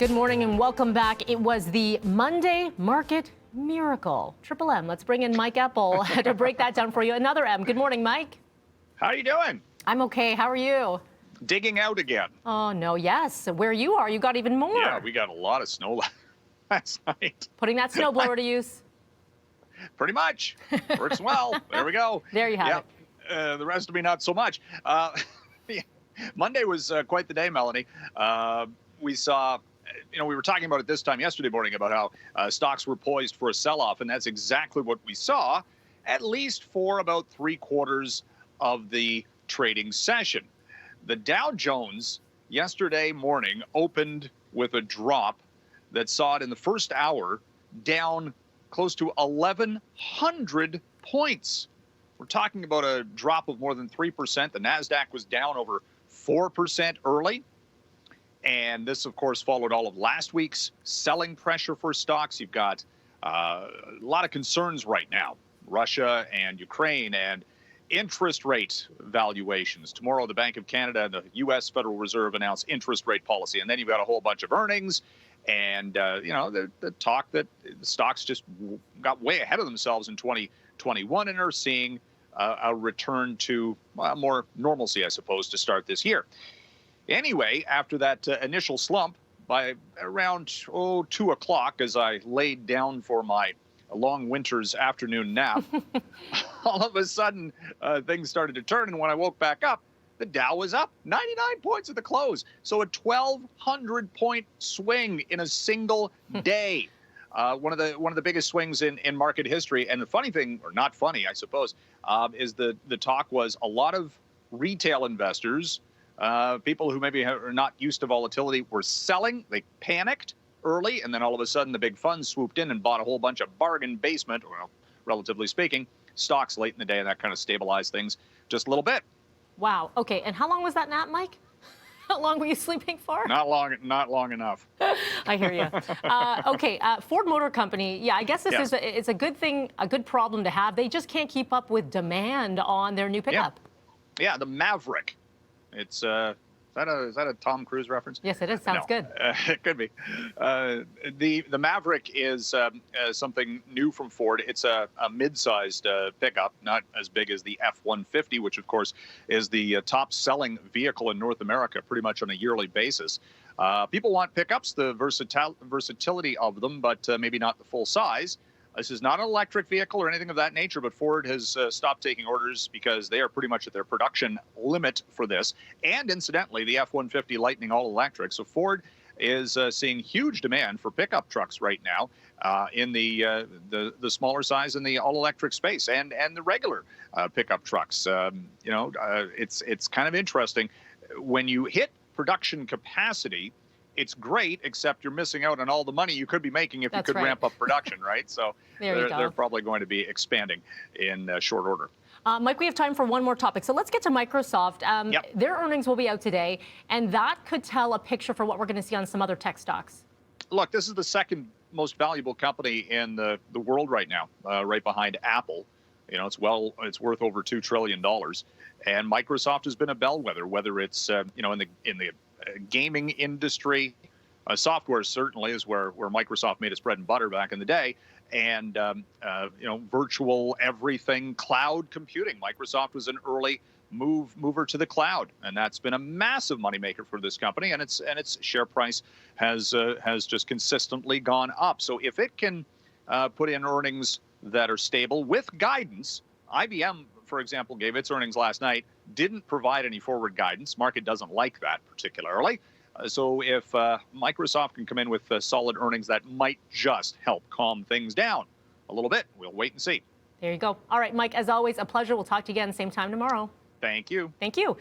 Good morning and welcome back. It was the Monday market miracle. Triple M. Let's bring in Mike Eppel to break that down for you. Another M. Good morning, Mike. How are you doing? I'm okay. How are you? Digging out again. Oh, no. Yes. Where you are, you got even more. Yeah, we got a lot of snow last night. Putting that snowblower to use. Pretty much. Works well. There we go. There you have it. The rest of me, not so much. Monday was quite the day, Melanie. We saw, we were talking about it this time yesterday morning about how stocks were poised for a sell-off, and that's exactly what we saw, at least for about 3/4 of the trading session. The Dow Jones yesterday morning opened with a drop that saw it in the first hour down close to 1,100 points. We're talking about a drop of more than 3%. The NASDAQ was down over 4% early. And this, of course, followed all of last week's selling pressure for stocks. You've got a lot of concerns right now. Russia and Ukraine and interest rate valuations. Tomorrow, the Bank of Canada and the U.S. Federal Reserve announce interest rate policy. And then you've got a whole bunch of earnings. And, the talk that the stocks just got way ahead of themselves in 2021 and are seeing a return to more normalcy, I suppose, to start this year. Anyway, after that initial slump, by around 2 o'clock, as I laid down for my long winter's afternoon nap, all of a sudden things started to turn. And when I woke back up, the Dow was up 99 points at the close. So a 1,200-point swing in a single day. One of the biggest swings in market history. And the funny thing, or not funny, I suppose, is the talk was a lot of retail investors, people who maybe are not used to volatility, were selling. They panicked early, and then all of a sudden the big funds swooped in and bought a whole bunch of bargain basement, well, relatively speaking, stocks late in the day, and that kind of stabilized things just a little bit. Wow. Okay. And how long was that nap, Mike? How long were you sleeping for? Not long enough. I hear you. Okay, Ford Motor Company. Yeah, I guess this is it's a good thing, a good problem to have. They just can't keep up with demand on their new pickup. Yeah, the Maverick. It's is that a Tom Cruise reference? Yes, it is. Sounds good. It could be. The Maverick is something new from Ford. It's a mid-sized pickup, not as big as the F-150, which of course is the top-selling vehicle in North America, pretty much on a yearly basis. People want pickups, the versatility of them, but maybe not the full size. This is not an electric vehicle or anything of that nature, but Ford has stopped taking orders because they are pretty much at their production limit for this. And incidentally, the F-150 Lightning all-electric. So Ford is seeing huge demand for pickup trucks right now in the smaller size in the all-electric space and the regular pickup trucks. It's kind of interesting. When you hit production capacity, it's great, except you're missing out on all the money you could be making if you could ramp up production, right? So they're probably going to be expanding in short order. Mike, we have time for one more topic. So let's get to Microsoft. Their earnings will be out today, and that could tell a picture for what we're going to see on some other tech stocks. Look, this is the second most valuable company in the world right now, right behind Apple. It's worth over $2 trillion. And Microsoft has been a bellwether, whether it's, in the gaming industry. Software certainly is where Microsoft made its bread and butter back in the day. And, virtual everything, cloud computing. Microsoft was an early mover to the cloud. And that's been a massive moneymaker for this company. And its share price has just consistently gone up. So if it can put in earnings that are stable with guidance, IBM, for example, gave its earnings last night, didn't provide any forward guidance. Market doesn't like that particularly. So if Microsoft can come in with solid earnings, that might just help calm things down a little bit. We'll wait and see. There you go. All right, Mike, as always, a pleasure. We'll talk to you again same time tomorrow. Thank you. Thank you.